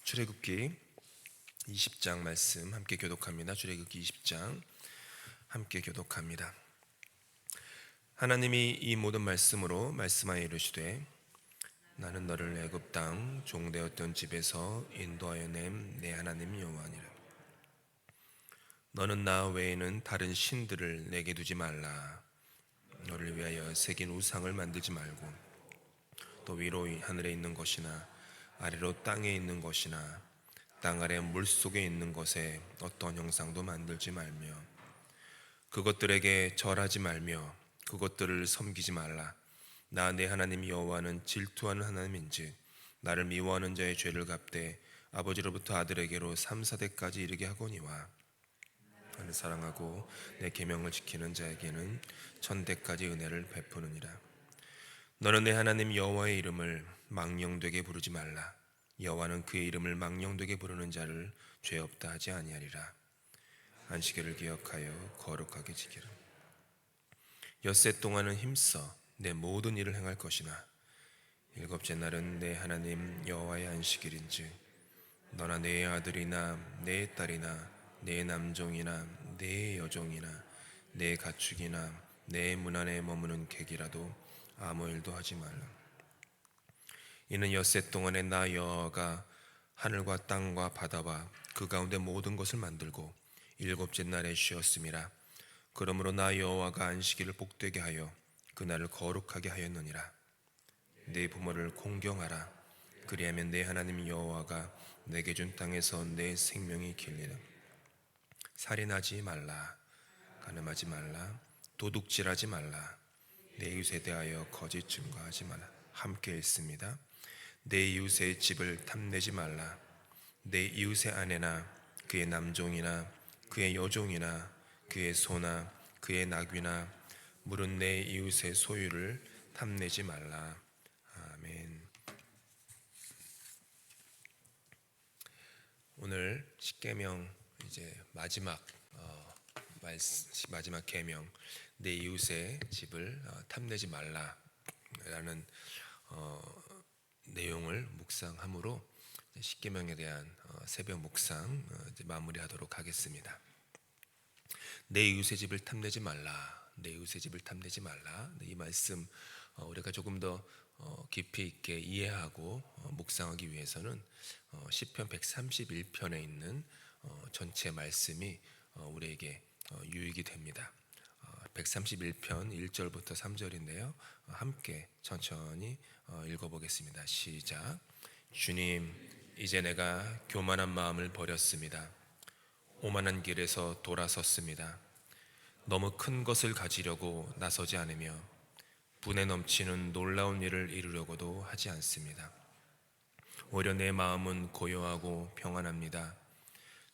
출애굽기 20장 말씀 함께 교독합니다. 출애굽기 20장 함께 교독합니다. 하나님이 이 모든 말씀으로 말씀하여 이르시되 나는 너를 애굽 땅 종되었던 집에서 인도하여 낸 내 하나님 여호와니라. 너는 나 외에는 다른 신들을 내게 두지 말라. 너를 위하여 새긴 우상을 만들지 말고 또 위로 하늘에 있는 것이나 아래로 땅에 있는 것이나 땅 아래 물속에 있는 것에 어떤 형상도 만들지 말며 그것들에게 절하지 말며 그것들을 섬기지 말라. 나 내 하나님 여호와는 질투하는 하나님인즉 나를 미워하는 자의 죄를 갚되 아버지로부터 아들에게로 3, 4대까지 이르게 하거니와 나를 사랑하고 내 계명을 지키는 자에게는 1000대까지 은혜를 베푸느니라. 너는 내 하나님 여호와의 이름을 망령되게 부르지 말라. 여호와는 그의 이름을 망령되게 부르는 자를 죄 없다 하지 아니하리라. 안식일을 기억하여 거룩하게 지키라. 엿새 동안은 힘써 내 모든 일을 행할 것이나 일곱째 날은 내 하나님 여호와의 안식일인즉 너나 내 아들이나 내 딸이나 내 남종이나 내 여종이나 내 가축이나 내 문 안에 머무는 객이라도 아무 일도 하지 말라. 이는 엿새 동안에 나 여호와가 하늘과 땅과 바다와 그 가운데 모든 것을 만들고 일곱째 날에 쉬었음이라. 그러므로 나 여호와가 안식일을 복되게 하여 그날을 거룩하게 하였느니라. 내 부모를 공경하라. 그리하면 내 하나님 여호와가 내게 준 땅에서 내 생명이 길리라. 살인하지 말라. 간음하지 말라. 도둑질하지 말라. 내 이웃에 대하여 거짓 증거하지 말라. 함께 읽습니다. 내 이웃의 집을 탐내지 말라. 내 이웃의 아내나 그의 남종이나 그의 여종이나 그의 소나 그의 나귀나 물은 내 이웃의 소유를 탐내지 말라. 아멘. 오늘 십계명 이제 마지막 계명, 내 이웃의 집을 탐내지 말라라는 내용을 묵상함으로 십계명에 대한 새벽 묵상 이제 마무리하도록 하겠습니다. 내 이웃의 집을 탐내지 말라. 내 이웃의 집을 탐내지 말라. 이 말씀 우리가 조금 더 깊이 있게 이해하고 묵상하기 위해서는 시편 131편에 있는 전체 말씀이 우리에게 유익이 됩니다. 131편 1절부터 3절인데요. 함께 천천히 읽어보겠습니다. 시작. 주님, 이제 내가 교만한 마음을 버렸습니다. 오만한 길에서 돌아섰습니다. 너무 큰 것을 가지려고 나서지 않으며 분에 넘치는 놀라운 일을 이루려고도 하지 않습니다. 오히려 내 마음은 고요하고 평안합니다.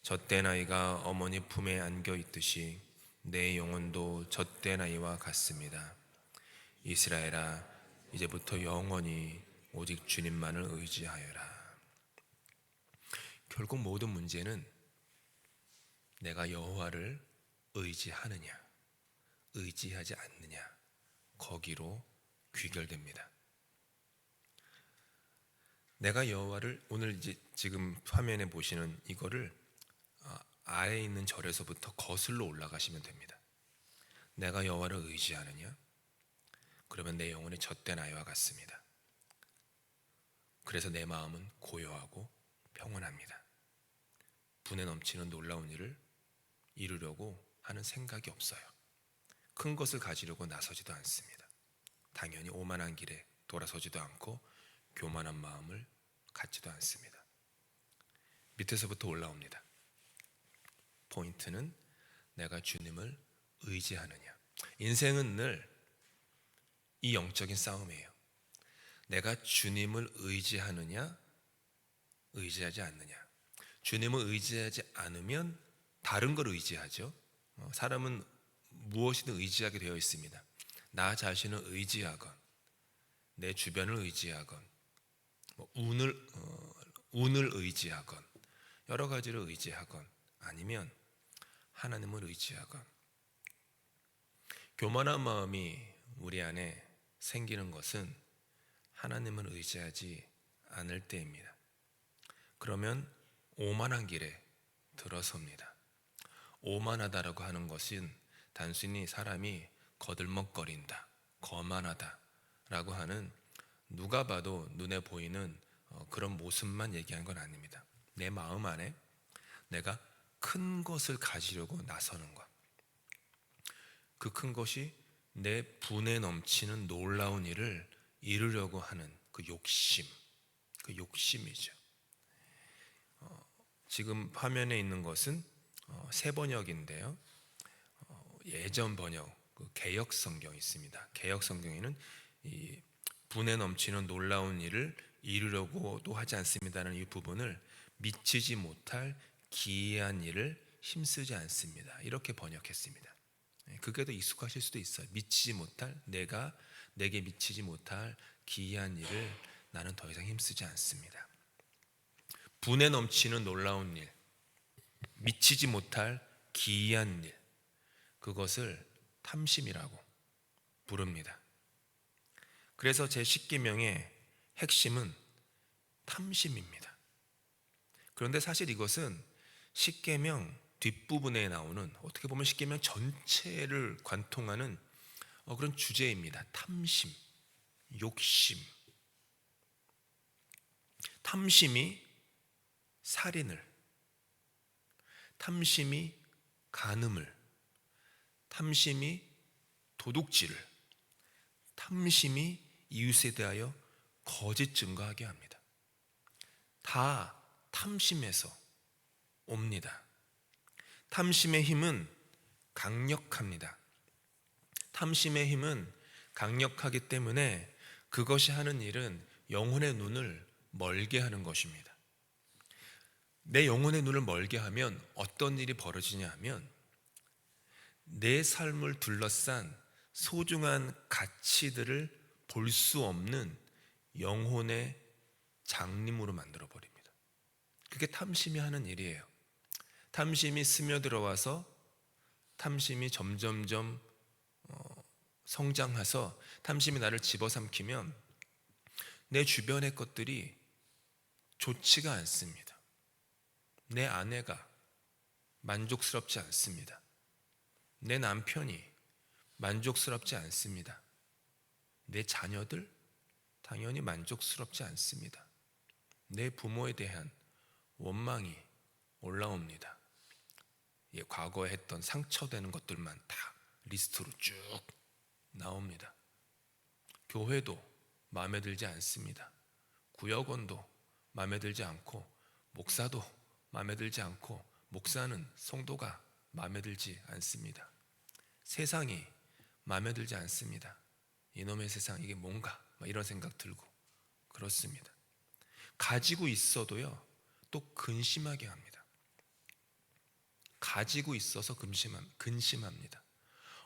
젖된 아이가 어머니 품에 안겨 있듯이 내 영혼도 젖된 아이와 같습니다. 이스라엘아, 이제부터 영원히 오직 주님만을 의지하여라. 결국 모든 문제는 내가 여호와를 의지하느냐, 의지하지 않느냐, 거기로 귀결됩니다. 내가 여호와를, 오늘 지금 화면에 보시는 이거를 아래에 있는 절에서부터 거슬러 올라가시면 됩니다. 내가 여호와를 의지하느냐? 그러면 내 영혼이 젖된 아이와 같습니다. 그래서 내 마음은 고요하고 평온합니다. 분에 넘치는 놀라운 일을 이루려고 하는 생각이 없어요. 큰 것을 가지려고 나서지도 않습니다. 당연히 오만한 길에 돌아서지도 않고 교만한 마음을 갖지도 않습니다. 밑에서부터 올라옵니다. 포인트는 내가 주님을 의지하느냐. 인생은 늘 이 영적인 싸움이에요. 내가 주님을 의지하느냐, 의지하지 않느냐. 주님을 의지하지 않으면 다른 걸 의지하죠. 사람은 무엇이든 의지하게 되어 있습니다. 나 자신을 의지하건, 내 주변을 의지하건, 운을 의지하건, 여러 가지를 의지하건, 아니면 하나님을 의지하건. 교만한 마음이 우리 안에 생기는 것은 하나님을 의지하지 않을 때입니다. 그러면 오만한 길에 들어섭니다. 오만하다라고 하는 것은 단순히 사람이 거들먹거린다, 거만하다라고 하는 누가 봐도 눈에 보이는 그런 모습만 얘기한 건 아닙니다. 내 마음 안에 내가 큰 것을 가지려고 나서는 것, 그 큰 것이 내 분에 넘치는 놀라운 일을 이루려고 하는 그 욕심이죠. 지금 화면에 있는 것은 새 번역인데요. 예전 번역, 그 개역 성경이 있습니다. 개역 성경에는 이 분에 넘치는 놀라운 일을 이루려고도 하지 않습니다라는 이 부분을 미치지 못할 기이한 일을 힘쓰지 않습니다, 이렇게 번역했습니다. 그게 더 익숙하실 수도 있어요. 미치지 못할, 내게 미치지 못할 기이한 일을 나는 더 이상 힘쓰지 않습니다. 분에 넘치는 놀라운 일, 미치지 못할 기이한 일, 그것을 탐심이라고 부릅니다. 그래서 제 십계명의 핵심은 탐심입니다. 그런데 사실 이것은 십계명 뒷부분에 나오는, 어떻게 보면 십계명 전체를 관통하는 그런 주제입니다. 탐심, 욕심. 탐심이 살인을, 탐심이 간음을, 탐심이 도둑질을, 탐심이 이웃에 대하여 거짓 증거하게 합니다. 다 탐심에서 옵니다. 탐심의 힘은 강력합니다. 탐심의 힘은 강력하기 때문에 그것이 하는 일은 영혼의 눈을 멀게 하는 것입니다. 내 영혼의 눈을 멀게 하면 어떤 일이 벌어지냐 하면, 내 삶을 둘러싼 소중한 가치들을 볼 수 없는 영혼의 장님으로 만들어 버립니다. 그게 탐심이 하는 일이에요. 탐심이 스며들어와서 탐심이 점점점 성장해서 탐심이 나를 집어삼키면 내 주변의 것들이 좋지가 않습니다. 내 아내가 만족스럽지 않습니다. 내 남편이 만족스럽지 않습니다. 내 자녀들 당연히 만족스럽지 않습니다. 내 부모에 대한 원망이 올라옵니다. 과거에 했던 상처되는 것들만 다 리스트로 쭉 나옵니다. 교회도 마음에 들지 않습니다. 구역원도 마음에 들지 않고, 목사도 마음에 들지 않고, 목사는 성도가 마음에 들지 않습니다. 세상이 마음에 들지 않습니다. 이놈의 세상, 이게 뭔가 이런 생각 들고 그렇습니다. 가지고 있어도요, 또 근심하게 합니다. 가지고 있어서 근심합니다.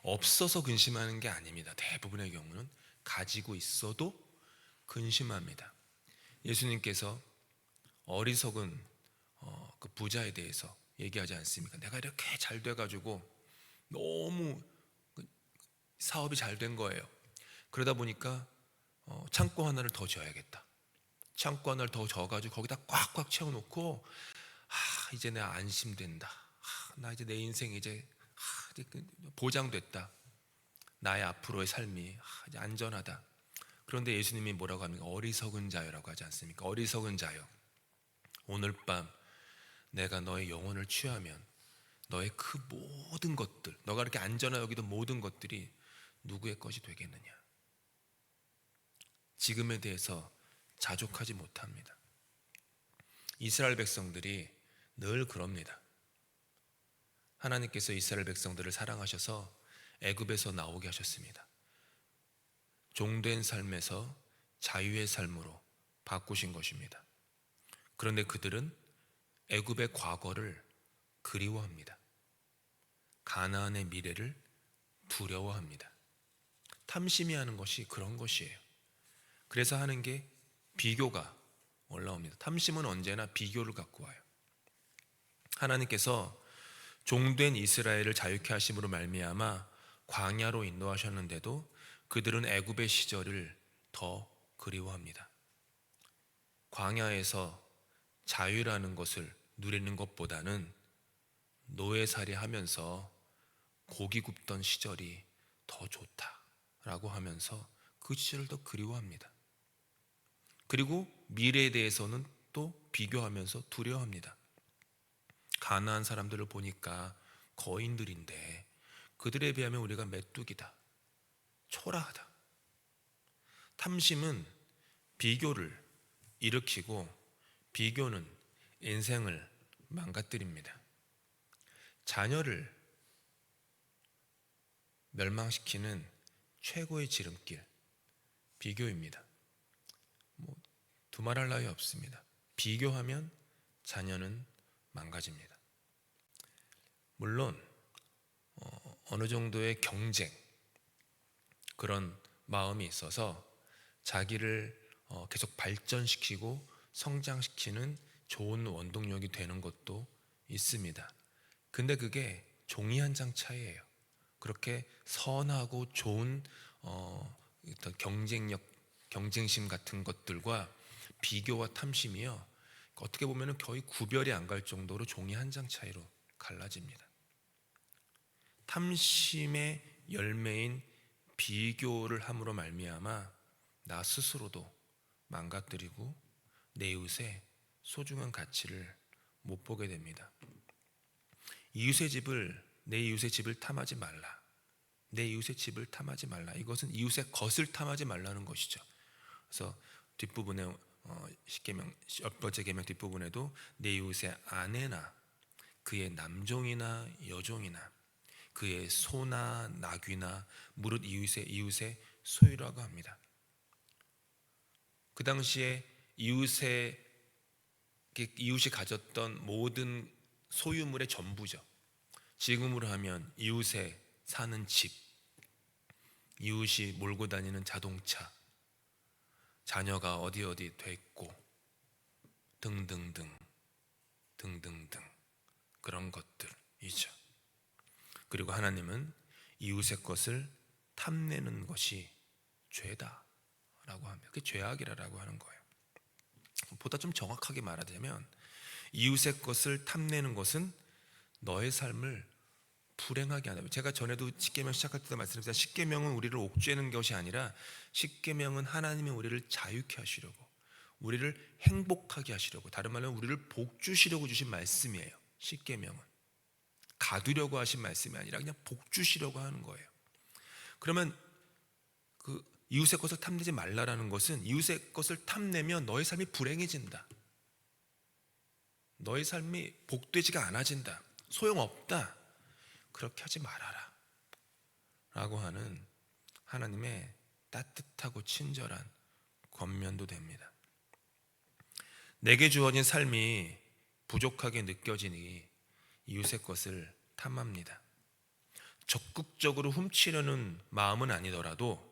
없어서 근심하는 게 아닙니다. 대부분의 경우는 가지고 있어도 근심합니다. 예수님께서 어리석은 그 부자에 대해서 얘기하지 않습니까? 내가 이렇게 잘 돼가지고 너무 사업이 잘 된 거예요. 그러다 보니까 창고 하나를 더 지어야겠다. 창고 하나를 더 지어가지고 거기다 꽉꽉 채워놓고, 이제 내가 안심된다. 나 이제 내 인생 이제 보장됐다. 나의 앞으로의 삶이 이제 안전하다. 그런데 예수님이 뭐라고 합니까? 어리석은 자요라고 하지 않습니까? 어리석은 자요, 오늘 밤 내가 너의 영혼을 취하면 너의 그 모든 것들, 너가 이렇게 안전하게 여기던 모든 것들이 누구의 것이 되겠느냐? 지금에 대해서 자족하지 못합니다. 이스라엘 백성들이 늘 그럽니다. 하나님께서 이스라엘 백성들을 사랑하셔서 애굽에서 나오게 하셨습니다. 종된 삶에서 자유의 삶으로 바꾸신 것입니다. 그런데 그들은 애굽의 과거를 그리워합니다. 가나안의 미래를 두려워합니다. 탐심이 하는 것이 그런 것이에요. 그래서 하는 게 비교가 올라옵니다. 탐심은 언제나 비교를 갖고 와요. 하나님께서 종된 이스라엘을 자유케 하심으로 말미암아 광야로 인도하셨는데도 그들은 애굽의 시절을 더 그리워합니다. 광야에서 자유라는 것을 누리는 것보다는 노예살이 하면서 고기 굽던 시절이 더 좋다라고 하면서 그 시절을 더 그리워합니다. 그리고 미래에 대해서는 또 비교하면서 두려워합니다. 가나안 사람들을 보니까 거인들인데 그들에 비하면 우리가 메뚜기다, 초라하다. 탐심은 비교를 일으키고 비교는 인생을 망가뜨립니다. 자녀를 멸망시키는 최고의 지름길, 비교입니다. 두말할 나위 없습니다. 비교하면 자녀는 망가집니다. 물론 어느 정도의 경쟁, 그런 마음이 있어서 자기를 계속 발전시키고 성장시키는 좋은 원동력이 되는 것도 있습니다. 근데 그게 종이 한 장 차이예요. 그렇게 선하고 좋은 어떤 경쟁력, 경쟁심 같은 것들과 비교와 탐심이요, 어떻게 보면 거의 구별이 안 갈 정도로 종이 한 장 차이로 갈라집니다. 탐심의 열매인 비교를 함으로 말미암아 나 스스로도 망가뜨리고 내 이웃의 소중한 가치를 못 보게 됩니다. 내 이웃의 집을 탐하지 말라. 내 이웃의 집을 탐하지 말라. 이것은 이웃의 것을 탐하지 말라는 것이죠. 그래서 뒷부분에 십계명 10번째 계명 뒷부분에도 내 이웃의 아내나 그의 남종이나 여종이나 그의 소나 나귀나 무릇 이웃의 소유라고 합니다. 그 당시에 이웃이 가졌던 모든 소유물의 전부죠. 지금으로 하면 이웃에 사는 집, 이웃이 몰고 다니는 자동차, 자녀가 어디 돼 있고 등등등 그런 것들이죠. 그리고 하나님은 이웃의 것을 탐내는 것이 죄다라고 합니다. 그게 죄악이라고 하는 거예요. 보다 좀 정확하게 말하자면 이웃의 것을 탐내는 것은 너의 삶을 불행하게 한다. 제가 전에도 십계명 시작할 때도 말씀드렸지만 십계명은 우리를 옥죄는 것이 아니라 십계명은 하나님이 우리를 자유케 하시려고, 우리를 행복하게 하시려고, 다른 말로 우리를 복주시려고 주신 말씀이에요. 십계명은 가두려고 하신 말씀이 아니라 그냥 복주시려고 하는 거예요. 그러면 그 이웃의 것을 탐내지 말라라는 것은 이웃의 것을 탐내면 너의 삶이 불행해진다, 너의 삶이 복되지가 않아진다, 소용없다, 그렇게 하지 말아라 라고 하는 하나님의 따뜻하고 친절한 권면도 됩니다. 내게 주어진 삶이 부족하게 느껴지니 이웃의 것을 탐합니다. 적극적으로 훔치려는 마음은 아니더라도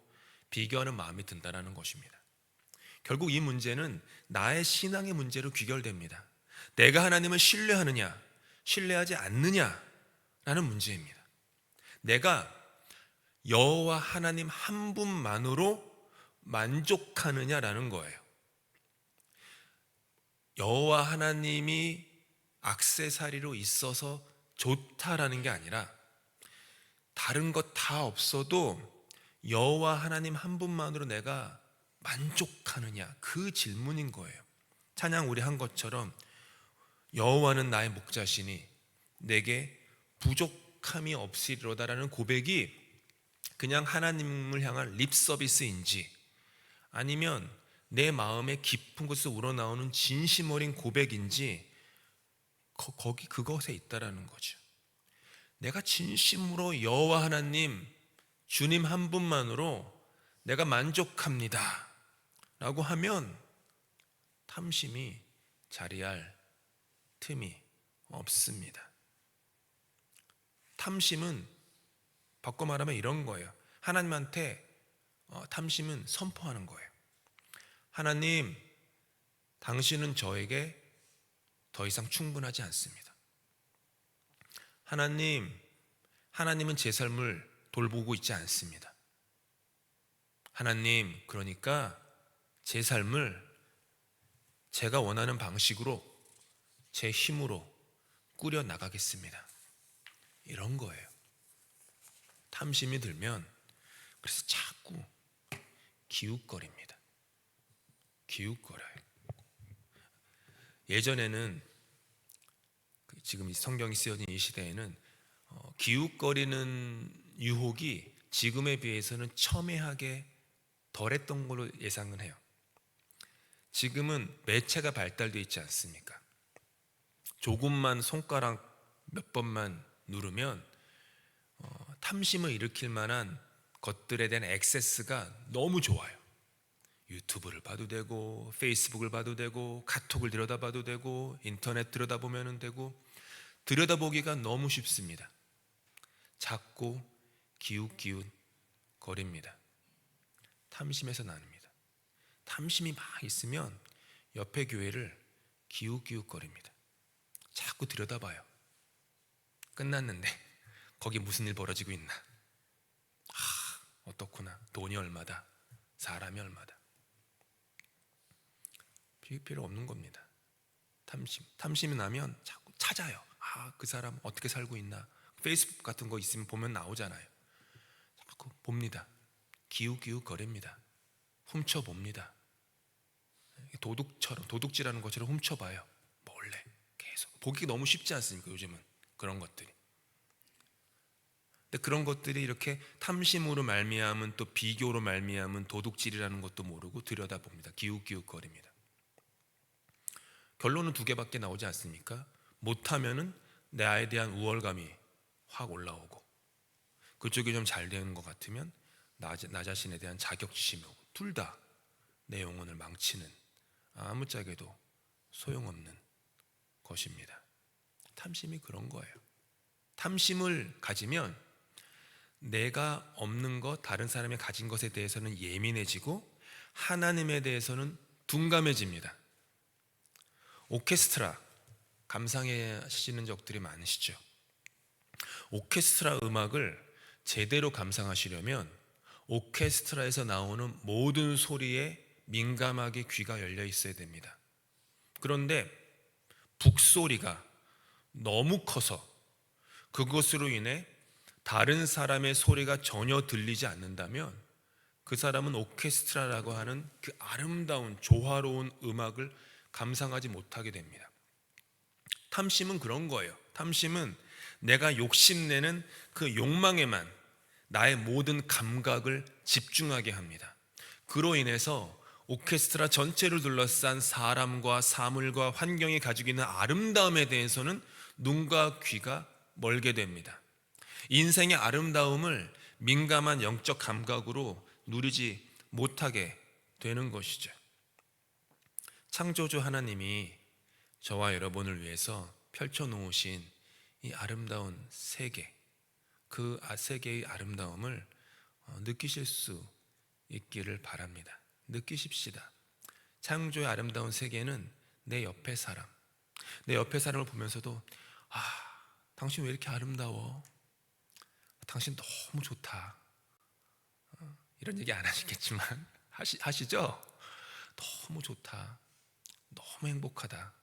비교하는 마음이 든다는 것입니다. 결국 이 문제는 나의 신앙의 문제로 귀결됩니다. 내가 하나님을 신뢰하느냐 신뢰하지 않느냐라는 문제입니다. 내가 여호와 하나님 한 분만으로 만족하느냐라는 거예요. 여호와 하나님이 액세서리로 있어서 좋다라는 게 아니라 다른 것 다 없어도 여호와 하나님 한 분만으로 내가 만족하느냐, 그 질문인 거예요. 찬양 우리 한 것처럼 여호와는 나의 목자시니 내게 부족함이 없으리로다라는 고백이 그냥 하나님을 향한 립 서비스인지 아니면 내 마음의 깊은 곳에서 우러나오는 진심 어린 고백인지 그것에 있다라는 거죠. 내가 진심으로 여호와 하나님 주님 한 분만으로 내가 만족합니다 라고 하면 탐심이 자리할 틈이 없습니다. 탐심은 바꿔 말하면 이런 거예요. 하나님한테 탐심은 선포하는 거예요. 하나님, 당신은 저에게 더 이상 충분하지 않습니다. 하나님은 제 삶을 돌보고 있지 않습니다. 하나님, 그러니까 제 삶을 제가 원하는 방식으로 제 힘으로 꾸려 나가겠습니다. 이런 거예요. 탐심이 들면 그래서 자꾸 기웃거립니다. 기웃거려요. 예전에는 지금 성경이 쓰여진 이 시대에는 기웃거리는 유혹이 지금에 비해서는 첨예하게 덜했던 걸로 예상은 해요. 지금은 매체가 발달되어 있지 않습니까? 조금만 손가락 몇 번만 누르면 탐심을 일으킬 만한 것들에 대한 액세스가 너무 좋아요. 유튜브를 봐도 되고, 페이스북을 봐도 되고, 카톡을 들여다봐도 되고, 인터넷 들여다보면 되고, 들여다보기가 너무 쉽습니다. 자꾸 기웃기웃 거립니다. 탐심에서 나눕니다. 탐심이 막 있으면 옆에 교회를 기웃기웃 거립니다. 자꾸 들여다봐요. 끝났는데 거기 무슨 일 벌어지고 있나? 어떻구나. 돈이 얼마다, 사람이 얼마다. 필요 없는 겁니다. 탐심이 나면 자꾸 찾아요. 그 사람 어떻게 살고 있나? 페이스북 같은 거 있으면 보면 나오잖아요. 자꾸 봅니다. 기웃기웃 거립니다. 훔쳐봅니다. 도둑질하는 것처럼 훔쳐봐요. 몰래 계속. 보기 너무 쉽지 않습니까? 요즘은 그런 것들이. 근데 그런 것들이 이렇게 탐심으로 말미암은, 또 비교로 말미암은 도둑질이라는 것도 모르고 들여다봅니다. 기웃기웃거립니다. 결론은 두 개밖에 나오지 않습니까? 못하면은 나에 대한 우월감이 확 올라오고, 그쪽이 좀 잘 되는 것 같으면 나 자신에 대한 자격지심이 오고, 둘 다 내 영혼을 망치는, 아무짝에도 소용없는 것입니다. 탐심이 그런 거예요. 탐심을 가지면 내가 없는 것, 다른 사람이 가진 것에 대해서는 예민해지고 하나님에 대해서는 둔감해집니다. 오케스트라 감상하시는 적들이 많으시죠? 오케스트라 음악을 제대로 감상하시려면 오케스트라에서 나오는 모든 소리에 민감하게 귀가 열려 있어야 됩니다. 그런데 북소리가 너무 커서 그것으로 인해 다른 사람의 소리가 전혀 들리지 않는다면 그 사람은 오케스트라라고 하는 그 아름다운 조화로운 음악을 감상하지 못하게 됩니다. 탐심은 그런 거예요. 탐심은 내가 욕심내는 그 욕망에만 나의 모든 감각을 집중하게 합니다. 그로 인해서 오케스트라 전체를 둘러싼 사람과 사물과 환경이 가지고 있는 아름다움에 대해서는 눈과 귀가 멀게 됩니다. 인생의 아름다움을 민감한 영적 감각으로 누리지 못하게 되는 것이죠. 창조주 하나님이 저와 여러분을 위해서 펼쳐놓으신 이 아름다운 세계, 그 세계의 아름다움을 느끼실 수 있기를 바랍니다. 느끼십시다. 창조의 아름다운 세계는 내 옆에 사람, 내 옆에 사람을 보면서도 당신 왜 이렇게 아름다워? 당신 너무 좋다. 이런 얘기 안 하시겠지만 하시죠? 너무 좋다. 너무 행복하다.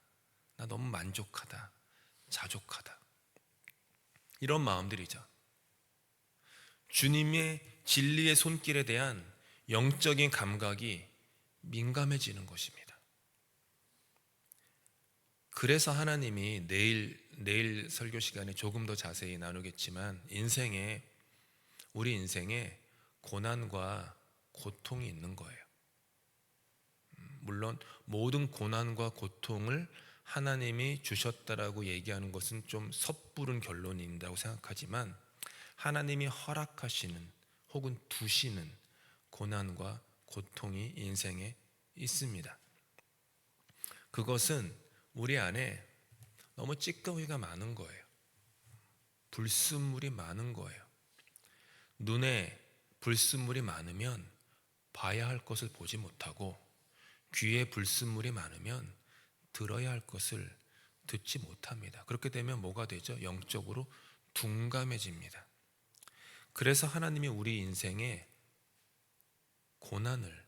나 너무 만족하다. 자족하다. 이런 마음들이죠. 주님의 진리의 손길에 대한 영적인 감각이 민감해지는 것입니다. 그래서 하나님이 내일 설교 시간에 조금 더 자세히 나누겠지만 우리 인생에 고난과 고통이 있는 거예요. 물론 모든 고난과 고통을 하나님이 주셨다라고 얘기하는 것은 좀 섣부른 결론인다고 생각하지만, 하나님이 허락하시는 혹은 두시는 고난과 고통이 인생에 있습니다. 그것은 우리 안에 너무 찌꺼기가 많은 거예요. 불순물이 많은 거예요. 눈에 불순물이 많으면 봐야 할 것을 보지 못하고, 귀에 불순물이 많으면 들어야 할 것을 듣지 못합니다. 그렇게 되면 뭐가 되죠? 영적으로 둔감해집니다. 그래서 하나님이 우리 인생에 고난을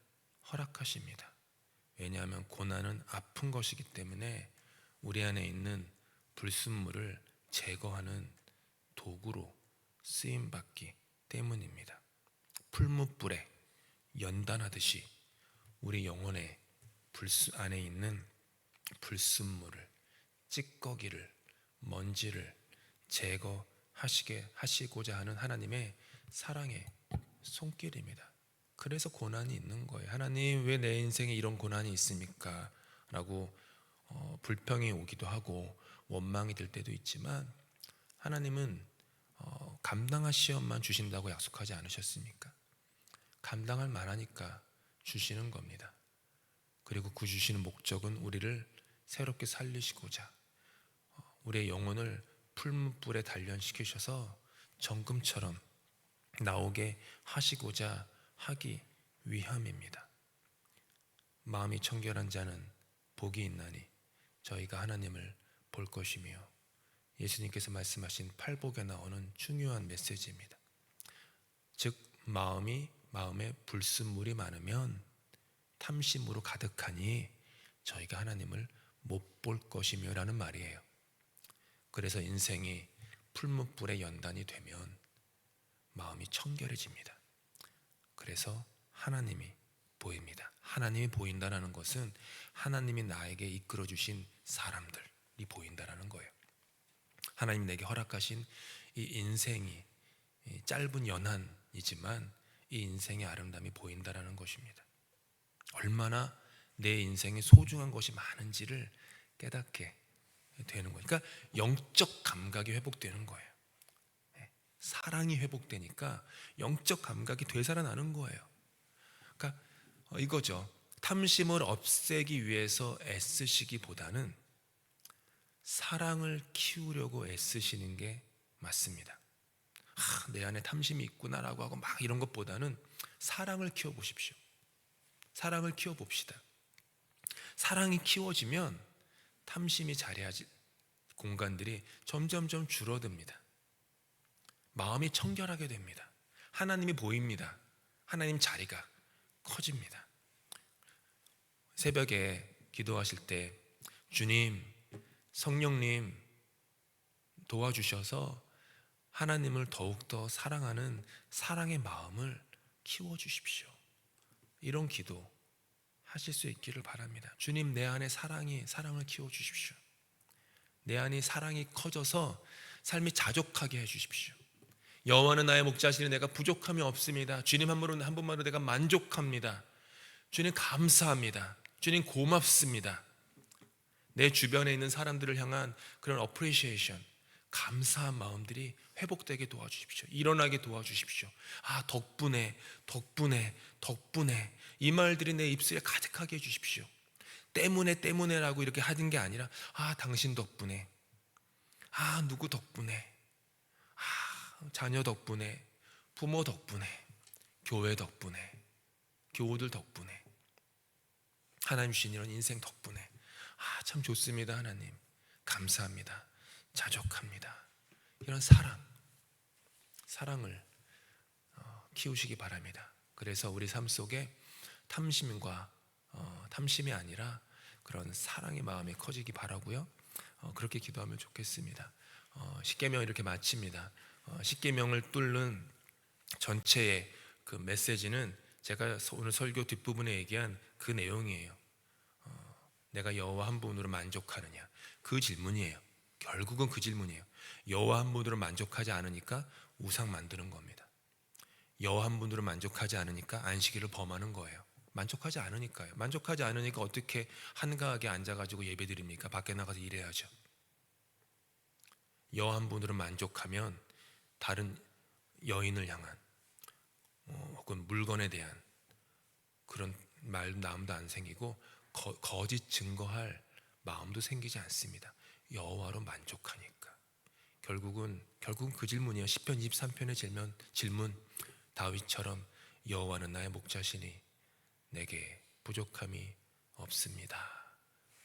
허락하십니다. 왜냐하면 고난은 아픈 것이기 때문에 우리 안에 있는 불순물을 제거하는 도구로 쓰임받기 때문입니다. 풀무불에 연단하듯이 우리 영혼의 안에 있는 불순물을, 찌꺼기를, 먼지를 제거하시고자 하는 하나님의 사랑의 손길입니다. 그래서 고난이 있는 거예요. 하나님, 왜 내 인생에 이런 고난이 있습니까? 라고 불평이 오기도 하고 원망이 들 때도 있지만, 하나님은 감당할 시험만 주신다고 약속하지 않으셨습니까? 감당할 만하니까 주시는 겁니다. 그리고 그 주시는 목적은 우리를 새롭게 살리시고자, 우리의 영혼을 풀무불에 단련시키셔서 정금처럼 나오게 하시고자 하기 위함입니다. 마음이 청결한 자는 복이 있나니 저희가 하나님을 볼 것이며, 예수님께서 말씀하신 팔복에 나오는 중요한 메시지입니다. 즉, 마음에 불순물이 많으면 탐심으로 가득하니 저희가 하나님을 못 볼 것이며 라는 말이에요. 그래서 인생이 풀무불에 연단이 되면 마음이 청결해집니다. 그래서 하나님이 보입니다. 하나님이 보인다는 것은 하나님이 나에게 이끌어 주신 사람들이 보인다는 거예요. 하나님 내게 허락하신 이 인생이 짧은 연한이지만 이 인생의 아름다움이 보인다는 것입니다. 얼마나 내 인생에 소중한 것이 많은지를 깨닫게 되는 거예요. 그러니까 영적 감각이 회복되는 거예요. 사랑이 회복되니까 영적 감각이 되살아나는 거예요. 그러니까 이거죠. 탐심을 없애기 위해서 애쓰시기보다는 사랑을 키우려고 애쓰시는 게 맞습니다. 내 안에 탐심이 있구나라고 하고 막 이런 것보다는 사랑을 키워보십시오. 사랑을 키워봅시다. 사랑이 키워지면 탐심이 자리하지 공간들이 점점점 줄어듭니다. 마음이 청결하게 됩니다. 하나님이 보입니다. 하나님 자리가 커집니다. 새벽에 기도하실 때 주님, 성령님 도와주셔서 하나님을 더욱더 사랑하는 사랑의 마음을 키워주십시오. 이런 기도 하실 수 있기를 바랍니다. 주님, 내 안에 사랑을 키워주십시오. 내 안에 사랑이 커져서 삶이 자족하게 해주십시오. 여호와는 나의 목자시니 내가 부족함이 없습니다. 주님 한 번만으로 내가 만족합니다. 주님 감사합니다. 주님 고맙습니다. 내 주변에 있는 사람들을 향한 그런 어프리시에이션, 감사한 마음들이 회복되게 도와주십시오. 일어나게 도와주십시오. 덕분에 이 말들이 내 입술에 가득하게 해주십시오. 때문에라고 이렇게 하는 게 아니라 당신 덕분에, 누구 덕분에, 자녀 덕분에, 부모 덕분에, 교회 덕분에, 교우들 덕분에, 하나님 주신 이런 인생 덕분에 참 좋습니다. 하나님 감사합니다. 자족합니다. 이런 사랑을 키우시기 바랍니다. 그래서 우리 삶 속에 탐심이 아니라 그런 사랑의 마음이 커지기 바라고요. 그렇게 기도하면 좋겠습니다. 십계명 이렇게 마칩니다. 십계명을 뚫는 전체의 그 메시지는 제가 오늘 설교 뒷부분에 얘기한 그 내용이에요. 내가 여호와 한 분으로 만족하느냐, 그 질문이에요. 결국은 그 질문이에요. 여호와 한 분으로 만족하지 않으니까 우상 만드는 겁니다. 여호와 한 분으로 만족하지 않으니까 안식일을 범하는 거예요. 만족하지 않으니까요. 만족하지 않으니까 어떻게 한가하게 앉아가지고 예배드립니까? 밖에 나가서 일해야죠. 여호와 한 분으로 만족하면 다른 여인을 향한 혹은 물건에 대한 그런 마음도 안 생기고 거짓 증거할 마음도 생기지 않습니다. 여호와로 만족하니까. 결국은 그 질문이에요. 시편 23편의 질문, 다윗처럼 여호와는 나의 목자시니 내게 부족함이 없습니다.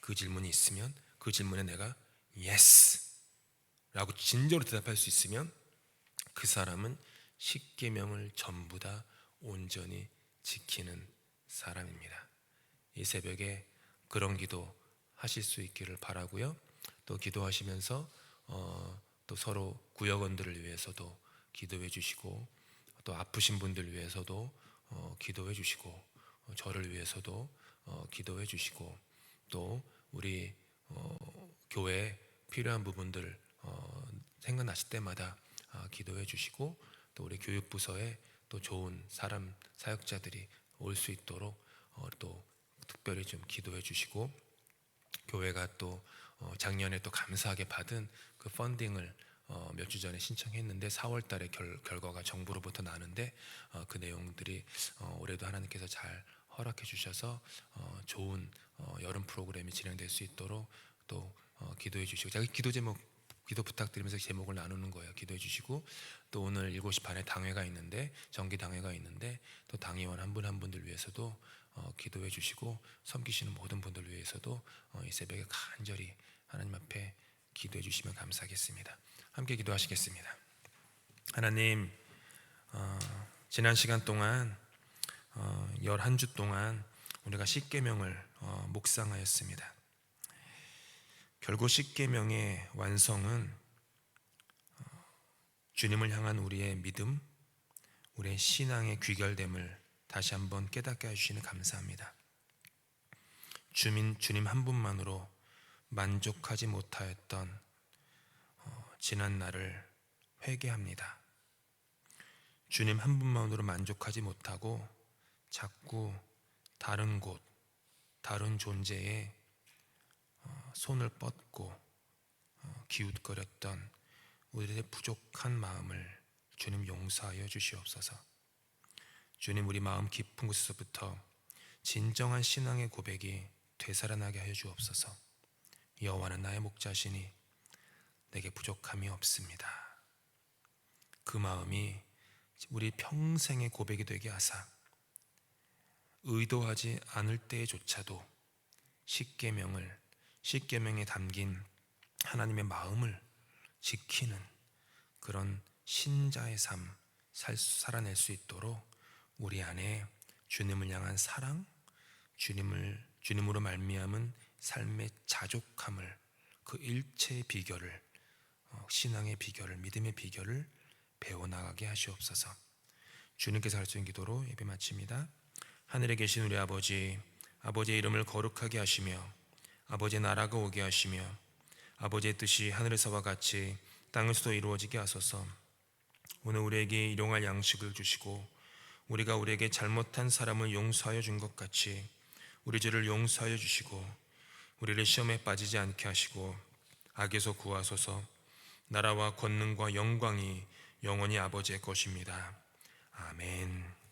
그 질문이 있으면 그 질문에 내가 yes 라고 진정으로 대답할 수 있으면 그 사람은 십계명을 전부 다 온전히 지키는 사람입니다. 이 새벽에 그런 기도 하실 수 있기를 바라고요. 또 기도하시면서 또 서로 구역원들을 위해서도 기도해 주시고, 또 아프신 분들 위해서도 기도해 주시고, 저를 위해서도 기도해 주시고, 또 우리 교회에 필요한 부분들 생각나실 때마다 기도해 주시고, 또 우리 교육부서에 또 좋은 사람 사역자들이 올 수 있도록 또 특별히 좀 기도해 주시고, 교회가 또 작년에 또 감사하게 받은 그 펀딩을 몇 주 전에 신청했는데 4월 달에 결과가 정부로부터 나는데, 그 내용들이 올해도 하나님께서 잘 허락해 주셔서 좋은 여름 프로그램이 진행될 수 있도록 또 기도해 주시고, 제가 기도 제목, 기도 부탁드리면서 제목을 나누는 거예요. 기도해 주시고, 또 오늘 7시 반에 당회가 있는데, 정기 당회가 있는데, 또 당회원 한 분 한 분들 위해서도 기도해 주시고, 섬기시는 모든 분들 위해서도 이 새벽에 간절히 하나님 앞에 기도해 주시면 감사하겠습니다. 함께 기도하시겠습니다. 하나님, 지난 시간 동안 11주 동안 우리가 십계명을 묵상하였습니다. 결국 십계명의 완성은 주님을 향한 우리의 믿음, 우리의 신앙의 귀결됨을 다시 한번 깨닫게 해주시니 감사합니다. 주님 한 분만으로 만족하지 못하였던 지난 날을 회개합니다. 주님 한 분만으로 만족하지 못하고 자꾸 다른 곳, 다른 존재에 손을 뻗고 기웃거렸던 우리의 부족한 마음을 주님 용서하여 주시옵소서. 주님, 우리 마음 깊은 곳에서부터 진정한 신앙의 고백이 되살아나게 하여 주옵소서. 여호와는 나의 목자시니 내게 부족함이 없습니다. 그 마음이 우리 평생의 고백이 되게 하사 의도하지 않을 때조차도 십계명에 담긴 하나님의 마음을 지키는 그런 신자의 삶 살아낼 수 있도록 우리 안에 주님을 향한 사랑, 주님으로 말미암은 삶의 자족함을, 그 일체의 비결을, 신앙의 비결을, 믿음의 비결을 배워나가게 하시옵소서. 주님께서 가르치는 기도로 예배 마칩니다. 하늘에 계신 우리 아버지, 아버지의 이름을 거룩하게 하시며 아버지의 나라가 오게 하시며 아버지의 뜻이 하늘에서와 같이 땅에서도 이루어지게 하소서. 오늘 우리에게 일용할 양식을 주시고 우리가 우리에게 잘못한 사람을 용서하여 준 것 같이 우리 죄를 용서하여 주시고 우리를 시험에 빠지지 않게 하시고 악에서 구하소서. 나라와 권능과 영광이 영원히 아버지의 것입니다. 아멘.